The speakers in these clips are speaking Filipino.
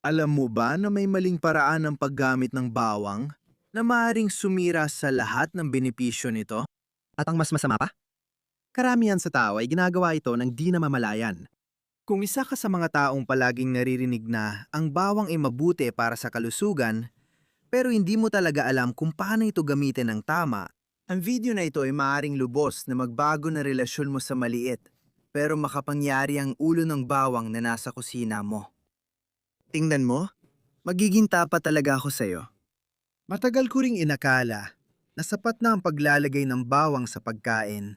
Alam mo ba na may maling paraan ng paggamit ng bawang na maaaring sumira sa lahat ng benepisyo nito? At ang mas masama pa, karamihan sa tao ay ginagawa ito ng di namamalayan. Kung isa ka sa mga taong palaging naririnig na ang bawang ay mabuti para sa kalusugan, pero hindi mo talaga alam kung paano ito gamitin ng tama, ang video na ito ay maaaring lubos na magbago na relasyon mo sa maliit, pero makapangyari ang ulo ng bawang na nasa kusina mo. Tingnan mo, magiging tapat talaga ako sa'yo. Matagal ko ring inakala na sapat na ang paglalagay ng bawang sa pagkain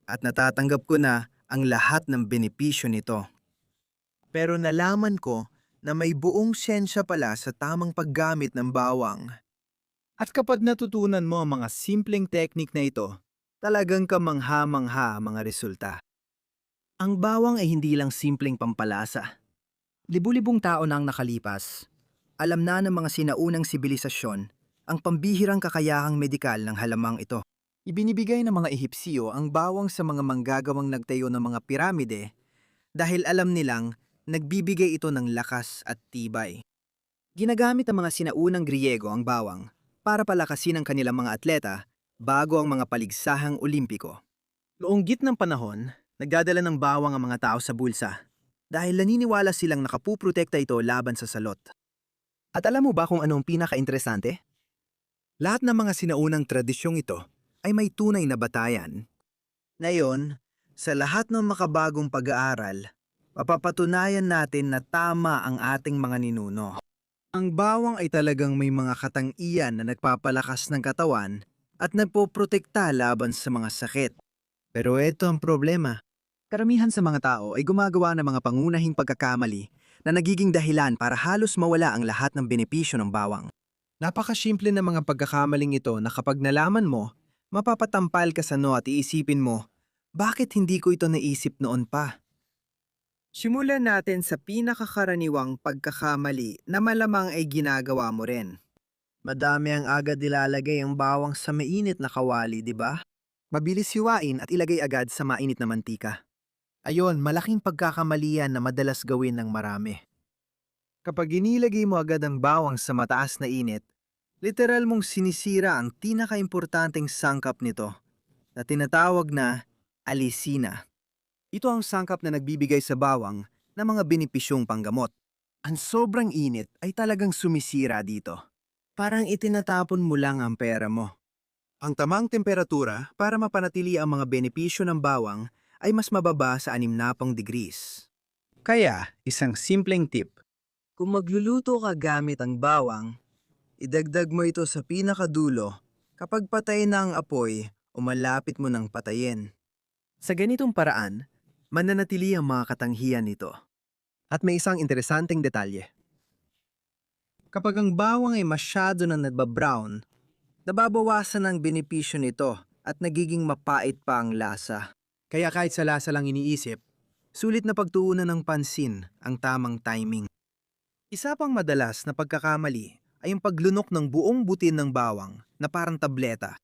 at natatanggap ko na ang lahat ng benepisyo nito. Pero nalaman ko na may buong siyensya pala sa tamang paggamit ng bawang. At kapag natutunan mo ang mga simpleng teknik na ito, talagang kamangha-mangha ang mga resulta. Ang bawang ay hindi lang simpleng pampalasa. Libu-libong tao na ang nakalipas. Alam na ng mga sinaunang sibilisasyon ang pambihirang kakayahang medikal ng halamang ito. Ibinibigay ng mga Ehipsyo ang bawang sa mga manggagawang nagtayo ng mga piramide dahil alam nilang nagbibigay ito ng lakas at tibay. Ginagamit ng mga sinaunang Griyego ang bawang para palakasin ang kanilang mga atleta bago ang mga paligsahang olimpiko. Noong gitnang panahon, nagdadala ng bawang ang mga tao sa bulsa dahil naniniwala silang nakapuprotekta ito laban sa salot. At alam mo ba kung anong pinaka-interesante? Lahat ng mga sinaunang tradisyong ito ay may tunay na batayan. Ngayon, sa lahat ng makabagong pag-aaral, mapapatunayan natin na tama ang ating mga ninuno. Ang bawang ay talagang may mga katangian na nagpapalakas ng katawan at nagpoprotekta laban sa mga sakit. Pero ito ang problema. Karamihan sa mga tao ay gumagawa ng mga pangunahing pagkakamali na nagiging dahilan para halos mawala ang lahat ng benepisyo ng bawang. Napakasimple ng mga pagkakamaling ito na kapag nalaman mo, mapapatampal ka sa at iisipin mo, bakit hindi ko ito naisip noon pa? Simulan natin sa pinakakaraniwang pagkakamali na malamang ay ginagawa mo rin. Madami ang agad ilalagay ang bawang sa mainit na kawali, di ba? Mabilis hiwain at ilagay agad sa mainit na mantika. Ayon, malaking pagkakamalian na madalas gawin ng marami. Kapag inilagay mo agad ang bawang sa mataas na init, literal mong sinisira ang pinakaimportanteng sangkap nito na tinatawag na alisina. Ito ang sangkap na nagbibigay sa bawang ng mga benepisyong panggamot. Ang sobrang init ay talagang sumisira dito. Parang itinatapon mo lang ang pera mo. Ang tamang temperatura para mapanatili ang mga benepisyo ng bawang ay mas mababa sa 60 degrees. Kaya, isang simpleng tip. Kung magluluto ka gamit ang bawang, idagdag mo ito sa pinakadulo kapag patay na ang apoy o malapit mo ng patayin. Sa ganitong paraan, mananatili ang mga katanghian nito. At may isang interesanteng detalye. Kapag ang bawang ay masyado na nagbabrown, nababawasan ang benepisyo nito at nagiging mapait pa ang lasa. Kaya kahit sa lasa lang iniisip, sulit na pagtuunan ng pansin ang tamang timing. Isa pang madalas na pagkakamali ay yung paglunok ng buong butil ng bawang na parang tableta.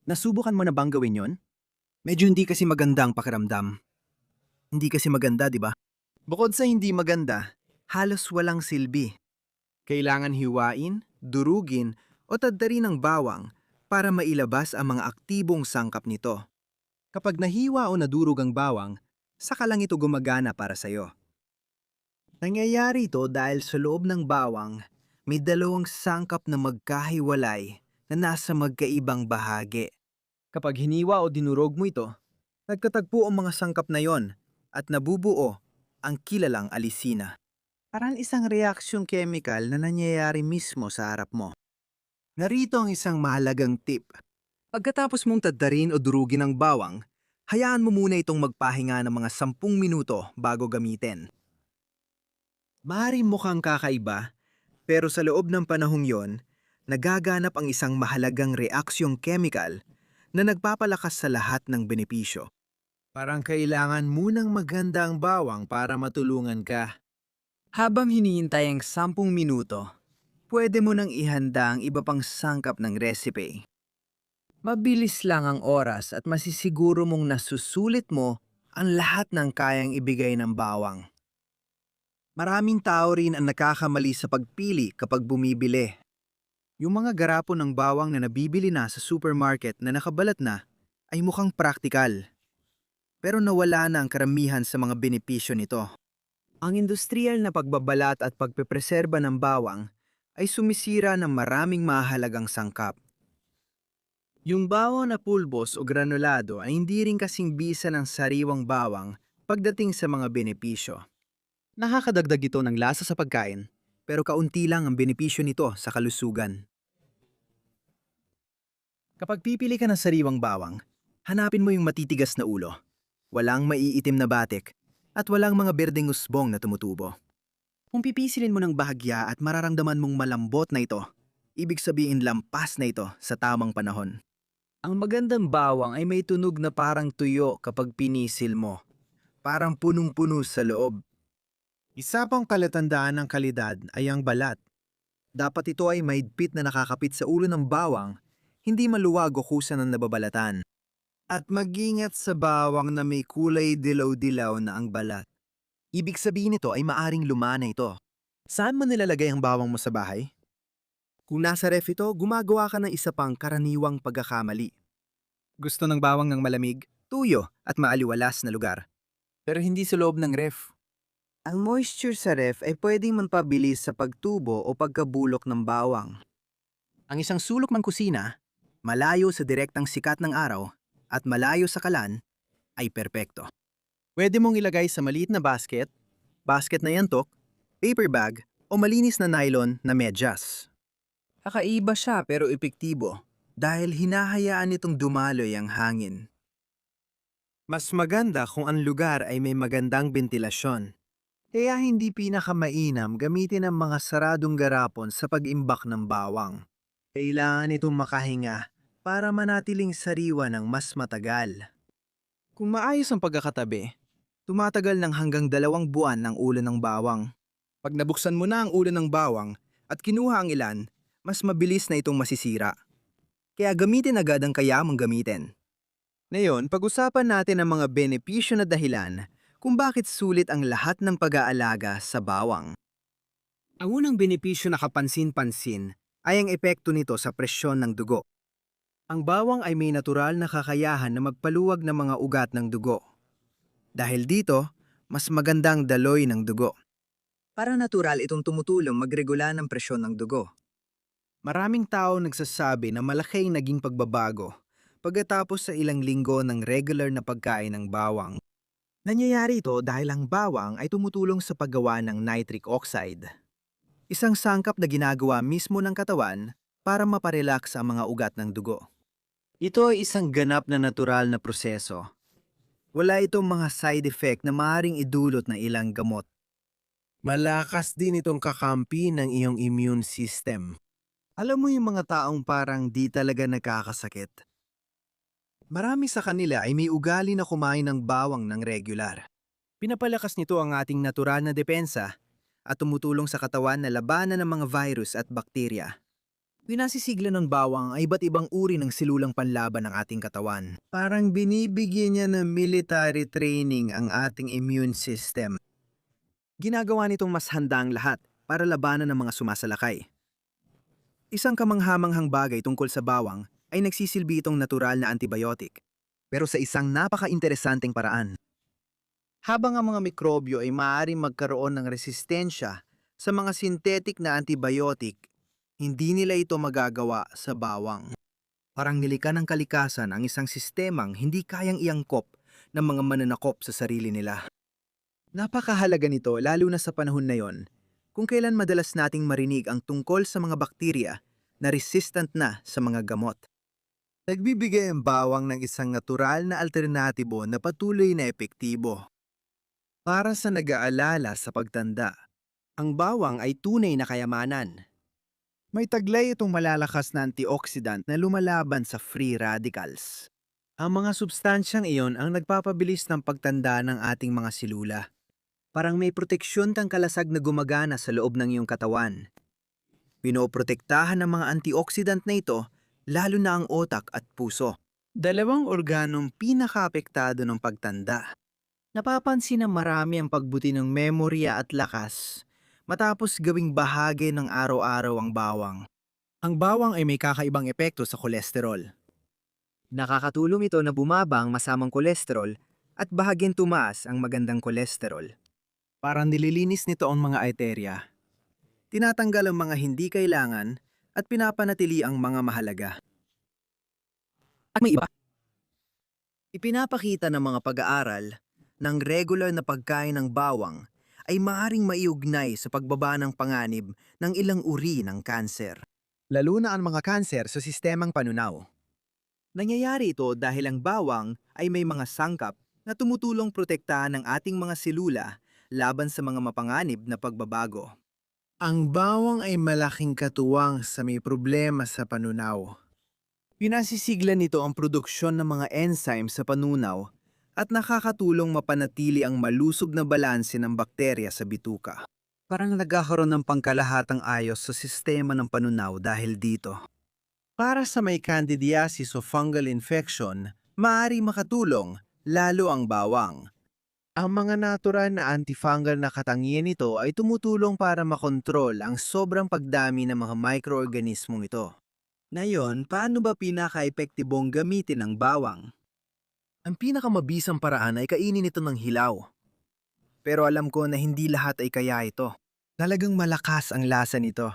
Nasubukan mo na bang gawin yon? Medyo hindi kasi maganda ang pakiramdam. Hindi kasi maganda, di ba? Bukod sa hindi maganda, halos walang silbi. Kailangan hiwain, durugin o tadtarin ng bawang para mailabas ang mga aktibong sangkap nito. Kapag nahiwa o nadurog ang bawang, saka lang ito gumagana para sa'yo. Nangyayari ito dahil sa loob ng bawang, may dalawang sangkap na magkahiwalay na nasa magkaibang bahagi. Kapag hiniwa o dinurog mo ito, nagkatagpo ang mga sangkap na yon at nabubuo ang kilalang alisina. Parang isang reaksyong chemical na nangyayari mismo sa harap mo. Narito ang isang mahalagang tip. Pagkatapos mong tadtarin o durugin ang bawang, hayaan mo muna itong magpahinga ng mga 10 minuto bago gamitin. Maaaring mukhang kakaiba, pero sa loob ng panahong yon, nagaganap ang isang mahalagang reaksyong chemical na nagpapalakas sa lahat ng benepisyo. Parang kailangan munang maganda ang bawang para matulungan ka. Habang hinihintay ang 10 minuto, pwede mo nang ihanda ang iba pang sangkap ng recipe. Mabilis lang ang oras at masisiguro mong nasusulit mo ang lahat ng kayang ibigay ng bawang. Maraming tao rin ang nakakamali sa pagpili kapag bumibili. Yung mga garapon ng bawang na nabibili na sa supermarket na nakabalat na ay mukhang praktikal. Pero nawala na ang karamihan sa mga benepisyo nito. Ang industriyal na pagbabalat at pagpepreserba ng bawang ay sumisira ng maraming mahalagang sangkap. Yung bawang na pulbos o granulado ay hindi rin kasing bisa ng sariwang bawang pagdating sa mga benepisyo. Nakakadagdag ito ng lasa sa pagkain, pero kaunti lang ang benepisyo nito sa kalusugan. Kapag pipili ka ng sariwang bawang, hanapin mo yung matitigas na ulo, walang maiitim na batik, at walang mga berdeng usbong na tumutubo. Kung pipisilin mo ng bahagya at mararamdaman mong malambot na ito, ibig sabihin lampas na ito sa tamang panahon. Ang magandang bawang ay may tunog na parang tuyo kapag pinisil mo. Parang punong-puno sa loob. Isa pang palatandaan ng kalidad ay ang balat. Dapat ito ay mahigpit na nakakapit sa ulo ng bawang, hindi maluwag o kusa ng nababalatan. At mag-ingat sa bawang na may kulay dilaw-dilaw na ang balat. Ibig sabihin nito ay maaring lumana ito. Saan mo nilalagay ang bawang mo sa bahay? Kung nasa ref ito, gumagawa ka ng isa pang karaniwang pagkakamali. Gusto ng bawang ng malamig, tuyo at maaliwalas na lugar. Pero hindi sa loob ng ref. Ang moisture sa ref ay pwedeng magpabilis sa pagtubo o pagkabulok ng bawang. Ang isang sulok ng kusina, malayo sa direktang sikat ng araw at malayo sa kalan, ay perpekto. Pwede mong ilagay sa maliit na basket na yantok, paper bag o malinis na nylon na medyas. Kakaiba siya pero epektibo dahil hinahayaan nitong dumaloy ang hangin. Mas maganda kung ang lugar ay may magandang bentilasyon. Kaya hindi pinakamainam gamitin ang mga saradong garapon sa pag-imbak ng bawang. Kailangan itong makahinga para manatiling sariwa ng mas matagal. Kung maayos ang pagkakatabi, tumatagal ng hanggang 2 buwan ang ulo ng bawang. Pag nabuksan mo na ang ulo ng bawang at kinuha ang ilan, mas mabilis na itong masisira. Kaya gamitin agad ang kaya mong gamitin. Ngayon, pag-usapan natin ang mga benepisyo na dahilan kung bakit sulit ang lahat ng pag-aalaga sa bawang. Ang unang benepisyo na kapansin-pansin ay ang epekto nito sa presyon ng dugo. Ang bawang ay may natural na kakayahan na magpaluwag ng mga ugat ng dugo. Dahil dito, mas magandang daloy ng dugo. Para natural itong tumutulong magregula ng presyon ng dugo. Maraming tao nagsasabi na malaking naging pagbabago pagkatapos sa ilang linggo ng regular na pagkain ng bawang. Nangyayari ito dahil ang bawang ay tumutulong sa paggawa ng nitric oxide. Isang sangkap na ginagawa mismo ng katawan para maparelax ang mga ugat ng dugo. Ito ay isang ganap na natural na proseso. Wala itong mga side effect na maaaring idulot ng ilang gamot. Malakas din itong kakampi ng iyong immune system. Alam mo yung mga taong parang di talaga nakakasakit? Marami sa kanila ay may ugali na kumain ng bawang ng regular. Pinapalakas nito ang ating natural na depensa at tumutulong sa katawan na labanan ng mga virus at bakterya. Pinasisigla ng bawang ay iba't ibang uri ng silulang panlaban ng ating katawan. Parang binibigyan niya ng military training ang ating immune system. Ginagawa nitong mas handa ang lahat para labanan ng mga sumasalakay. Isang kamanghamanghang bagay tungkol sa bawang ay nagsisilbi itong natural na antibiotic, pero sa isang napaka-interesanteng paraan. Habang ang mga mikrobyo ay maaaring magkaroon ng resistensya sa mga synthetic na antibiotic, hindi nila ito magagawa sa bawang. Parang nilikha ng kalikasan ang isang sistemang hindi kayang iangkop ng mga mananakop sa sarili nila. Napakahalaga nito lalo na sa panahon na yon, kung kailan madalas nating marinig ang tungkol sa mga bakterya na resistant na sa mga gamot. Nagbibigay ang bawang ng isang natural na alternatibo na patuloy na epektibo. Para sa nag-aalala sa pagtanda, ang bawang ay tunay na kayamanan. May taglay itong malalakas na antioxidant na lumalaban sa free radicals. Ang mga substansyang iyon ang nagpapabilis ng pagtanda ng ating mga silula. Parang may proteksyon kang kalasag na gumagana sa loob ng iyong katawan. Pinoprotektahan ng mga antioxidant na ito lalo na ang otak at puso. 2 organong pinakaapektado ng pagtanda. Napapansin na marami ang pagbuti ng memorya at lakas matapos gawing bahagi ng araw-araw ang bawang. Ang bawang ay may kakaibang epekto sa kolesterol. Nakakatulong ito na bumaba ang masamang kolesterol at bahagyang tumaas ang magandang kolesterol. Parang nililinis nito ang mga arterya. Tinatanggal ang mga hindi kailangan at pinapanatili ang mga mahalaga. At may iba. Ipinapakita ng mga pag-aaral ng regular na pagkain ng bawang ay maaaring maiugnay sa pagbaba ng panganib ng ilang uri ng kanser. Lalo na ang mga kanser sa sistemang panunaw. Nangyayari ito dahil ang bawang ay may mga sangkap na tumutulong protektahan ang ating mga selula laban sa mga mapanganib na pagbabago. Ang bawang ay malaking katuwang sa may problema sa panunaw. Pinasisigla nito ang produksyon ng mga enzyme sa panunaw at nakakatulong mapanatili ang malusog na balanse ng bakterya sa bituka. Parang nagkakaroon ng pangkalahatang ayos sa sistema ng panunaw dahil dito. Para sa may candidiasis o fungal infection, maaari makatulong, lalo ang bawang. Ang mga natural na antifungal na katangian nito ay tumutulong para makontrol ang sobrang pagdami ng mga microorganismong ito. Ngayon, paano ba pinaka-epektibong gamitin ang bawang? Ang pinakamabisang paraan ay kainin ito ng hilaw. Pero alam ko na hindi lahat ay kaya ito. Talagang malakas ang lasa nito.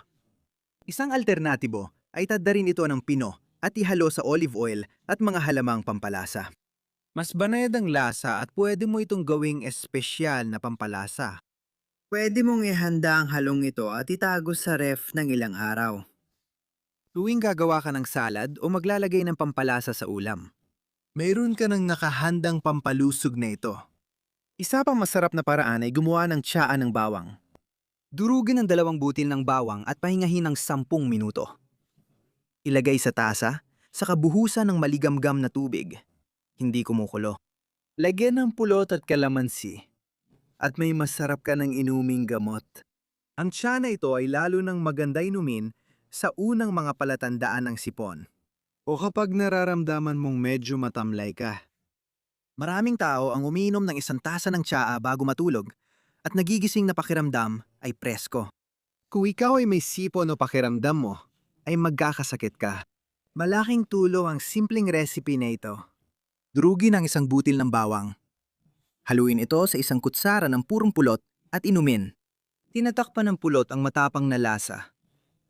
Isang alternatibo ay taddarin ito ng pino at ihalo sa olive oil at mga halamang pampalasa. Mas banayad ang lasa at pwede mo itong gawing espesyal na pampalasa. Pwede mong ihanda ang halong ito at itago sa ref ng ilang araw. Tuwing gagawa ka ng salad o maglalagay ng pampalasa sa ulam, mayroon ka ng nakahandang pampalusog na ito. Isa pang masarap na paraan ay gumawa ng tsaa ng bawang. Durugin ang 2 butil ng bawang at pahingahin ng 10 minuto. Ilagay sa tasa, sa kabuhusan ng maligamgam na tubig. Hindi kumukulo. Lagyan ng pulot at kalamansi. At may masarap ka ng inuming gamot. Ang tsaa na ito ay lalo ng maganda inumin sa unang mga palatandaan ng sipon. O kapag nararamdaman mong medyo matamlay ka. Maraming tao ang umiinom ng 1 tasa ng tsaa bago matulog at nagigising na pakiramdam ay presko. Kung ikaw ay may sipon o pakiramdam mo, ay magkakasakit ka. Malaking tulong ang simpleng recipe na ito. Durugin ang 1 butil ng bawang. Haluin ito sa 1 kutsara ng purong pulot at inumin. Tinatakpan ng pulot ang matapang na lasa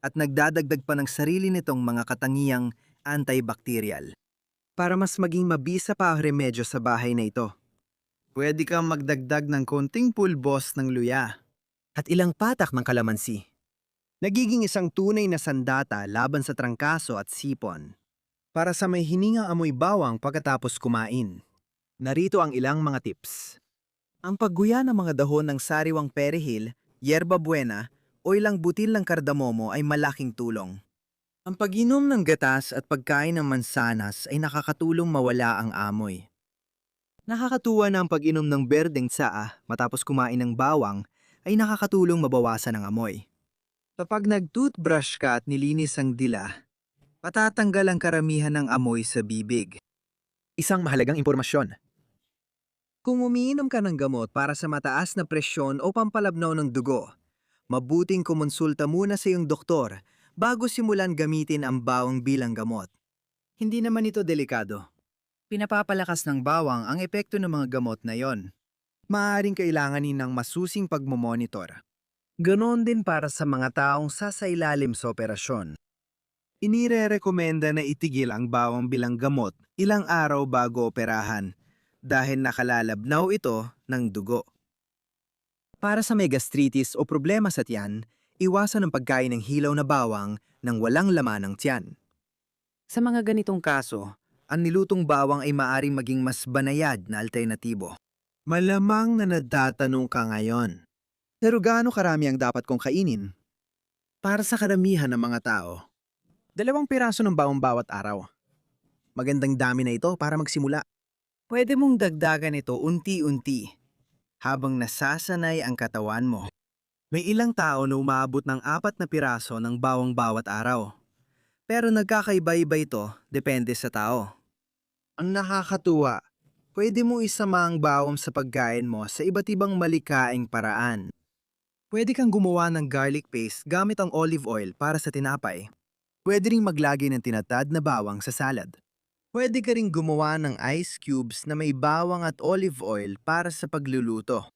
at nagdadagdag pa ng sarili nitong mga katangiyang antibacterial. Para mas maging mabisa pa ang remedyo sa bahay na ito. Pwede kang magdagdag ng konting pulbos ng luya. At ilang patak ng kalamansi. Nagiging isang tunay na sandata laban sa trangkaso at sipon. Para sa may hiningang amoy bawang pagkatapos kumain. Narito ang ilang mga tips. Ang pagguya ng mga dahon ng sariwang perihil, yerba buena, o ilang butil ng kardamomo ay malaking tulong. Ang pag-inom ng gatas at pagkain ng mansanas ay nakakatulong mawala ang amoy. Nakakatuwa na ang pag-inom ng berdeng tsaa matapos kumain ng bawang ay nakakatulong mabawasan ang amoy. Kapag nag-toothbrush ka at nilinis ang dila, patatanggal ang karamihan ng amoy sa bibig. Isang mahalagang impormasyon. Kung umiinom ka ng gamot para sa mataas na presyon o pampalabnaw ng dugo, mabuting kumonsulta muna sa iyong doktor bago simulan gamitin ang bawang bilang gamot. Hindi naman ito delikado. Pinapapalakas ng bawang ang epekto ng mga gamot na yon. Maaaring kailanganin ng masusing pagmomonitor. Ganon din para sa mga taong sasailalim sa operasyon. Inire-rekomenda na itigil ang bawang bilang gamot ilang araw bago operahan dahil nakalalabnaw ito ng dugo. Para sa may gastritis o problema sa tiyan, iwasan ang pagkain ng hilaw na bawang nang walang laman ng tiyan. Sa mga ganitong kaso, ang nilutong bawang ay maaring maging mas banayad na alternatibo. Malamang na natatanong ka ngayon. Pero gaano karami ang dapat kong kainin? Para sa karamihan ng mga tao, 2 piraso ng bawang bawat araw. Magandang dami na ito para magsimula. Pwede mong dagdagan ito unti-unti habang nasasanay ang katawan mo. May ilang tao na umaabot ng 4 na piraso ng bawang bawat araw. Pero nagkakaiba-iba ito depende sa tao. Ang nakakatuwa, Pwede mo isama ang bawang sa pagkain mo sa iba't ibang malikaing paraan. Pwede kang gumawa ng garlic paste gamit ang olive oil para sa tinapay. Pwede ring maglagay ng tinatad na bawang sa salad. Pwede ka ring gumawa ng ice cubes na may bawang at olive oil para sa pagluluto.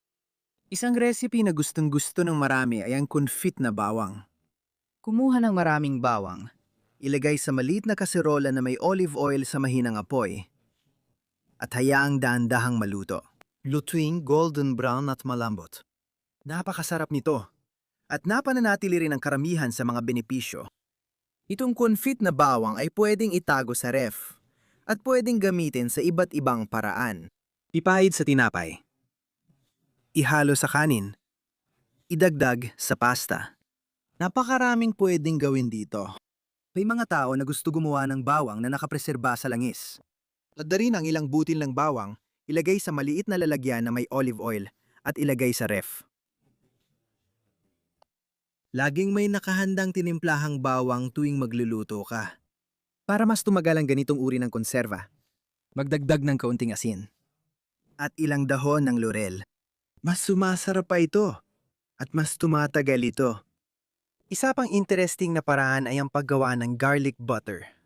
Isang recipe na gustong-gusto ng marami ay ang confit na bawang. Kumuha ng maraming bawang. Ilagay sa maliit na kaserola na may olive oil sa mahinang apoy. At hayaang dahan-dahang maluto. Lutuing golden brown at malambot. Napakasarap nito. At napananatili rin ang karamihan sa mga benepisyo. Itong confit na bawang ay pwedeng itago sa ref at pwedeng gamitin sa iba't ibang paraan. Ipahid sa tinapay. Ihalo sa kanin. Idagdag sa pasta. Napakaraming pwedeng gawin dito. May mga tao na gusto gumawa ng bawang na nakapreserba sa langis. Ladarin ang ilang butil ng bawang, ilagay sa maliit na lalagyan na may olive oil at ilagay sa ref. Laging may nakahandang tinimplahang bawang tuwing magluluto ka. Para mas tumagal ang ganitong uri ng konserba, magdagdag ng kaunting asin. At ilang dahon ng laurel. Mas sumasarap pa ito at mas tumatagal ito. Isa pang interesting na paraan ay ang paggawa ng garlic butter.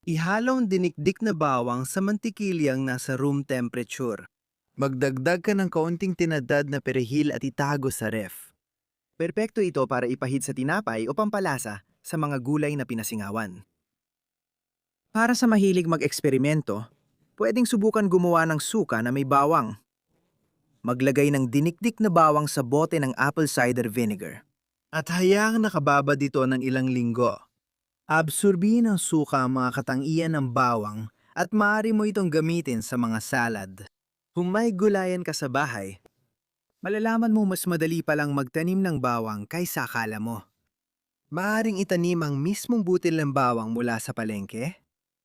Ihalo ang dinikdik na bawang sa mantikilyang nasa room temperature. Magdagdag ka ng kaunting tinadad na perehil at itago sa ref. Perpekto ito para ipahid sa tinapay o pampalasa sa mga gulay na pinasingawan. Para sa mahilig mag-eksperimento, pwedeng subukan gumawa ng suka na may bawang. Maglagay ng dinikdik na bawang sa bote ng apple cider vinegar. At hayaang nakababad ito ng ilang linggo. Absorbihin ng suka ang mga katangian ng bawang at maaari mo itong gamitin sa mga salad. Kung may gulayan ka sa bahay, malalaman mo mas madali palang magtanim ng bawang kaysa akala mo. Maaring itanim ang mismong butil ng bawang mula sa palengke.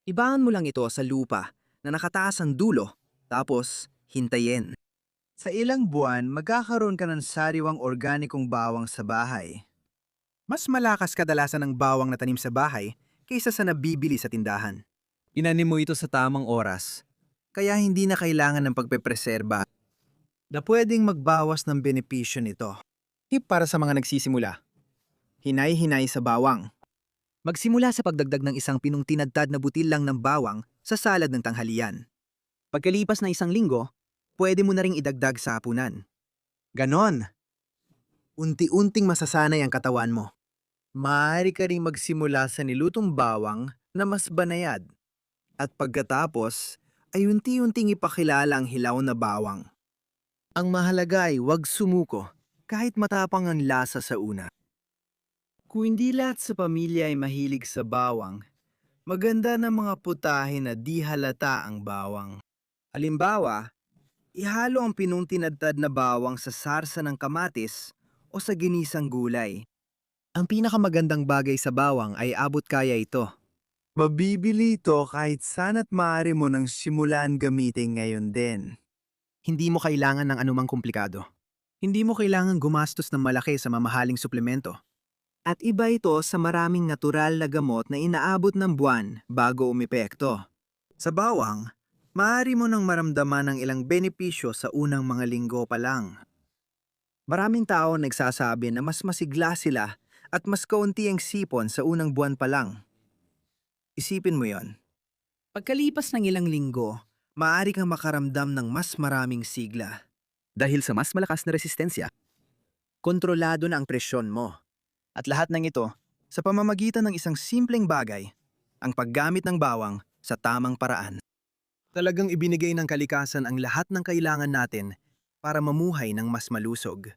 Ibahan mo lang ito sa lupa na nakataas ang dulo, tapos hintayin. Sa ilang buwan, magkakaroon ka ng sariwang organikong bawang sa bahay. Mas malakas kadalasan ang bawang na tanim sa bahay kaysa sa nabibili sa tindahan. Inanim mo ito sa tamang oras, kaya hindi na kailangan ng pagpepreserba na pwedeng magbawas ng benepisyo nito. Tip para sa mga nagsisimula. Hinay-hinay sa bawang. Magsimula sa pagdagdag ng isang pinong tinadtad na butil lang ng bawang sa salad ng tanghalian. Pagkalipas na isang linggo, pwede mo na ring idagdag sa hapunan. Ganon. Unti-unting masasanay ang katawan mo. Maaari ka ring magsimula sa nilutong bawang na mas banayad. At pagkatapos, ay unti-unting ipakilala ang hilaw na bawang. Ang mahalaga ay huwag sumuko kahit matapang ang lasa sa una. Kung hindi lahat sa pamilya ay mahilig sa bawang, maganda na mga putahe na di halata ang bawang. Halimbawa, ihalo ang pinong tinadtad na bawang sa sarsa ng kamatis o sa ginisang gulay. Ang pinakamagandang bagay sa bawang ay abot kaya ito. Mabibili ito kahit saan at maaari mo nang simulan gamitin ngayon din. Hindi mo kailangan ng anumang komplikado. Hindi mo kailangan gumastos ng malaki sa mamahaling suplemento. At iba ito sa maraming natural na gamot na inaabot ng buwan bago umepekto. Sa bawang, maaari mo nang maramdaman ang ilang benepisyo sa unang mga linggo pa lang. Maraming tao nagsasabi na mas masigla sila at mas kaunti ang sipon sa unang buwan pa lang. Isipin mo yon. Pagkalipas ng ilang linggo, maaari kang makaramdam ng mas maraming sigla. Dahil sa mas malakas na resistensya, kontrolado na ang presyon mo. At lahat ng ito, sa pamamagitan ng isang simpleng bagay, ang paggamit ng bawang sa tamang paraan. Talagang ibinigay ng kalikasan ang lahat ng kailangan natin para mamuhay ng mas malusog.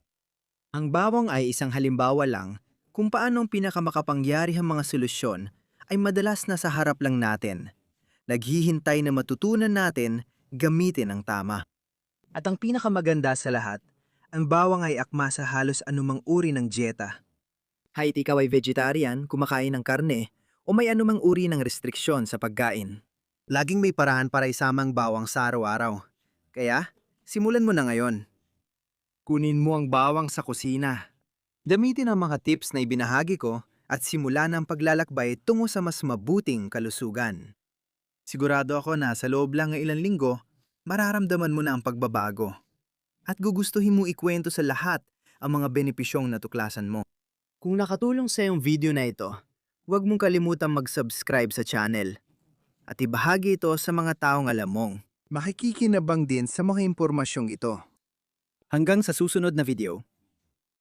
Ang bawang ay isang halimbawa lang kung paano ang pinakamakapangyarihang mga solusyon ay madalas nasa harap lang natin. Naghihintay na matutunan natin gamitin ang tama. At ang pinakamaganda sa lahat, ang bawang ay akma sa halos anumang uri ng dieta. Kahit ikaw ay vegetarian, kumakain ng karne, o may anumang uri ng restriksyon sa pagkain. Laging may paraan para isama ang bawang sa araw-araw. Kaya, simulan mo na ngayon. Kunin mo ang bawang sa kusina. Gamitin ang mga tips na ibinahagi ko at simulan ang paglalakbay tungo sa mas mabuting kalusugan. Sigurado ako na sa loob lang ng ilang linggo, mararamdaman mo na ang pagbabago. At gugustuhin mo ikwento sa lahat ang mga benepisyong natuklasan mo. Kung nakatulong sa iyong video na ito, huwag mong kalimutang mag-subscribe sa channel at ibahagi ito sa mga taong alam mong makikikinabang din sa mga impormasyong ito. Hanggang sa susunod na video.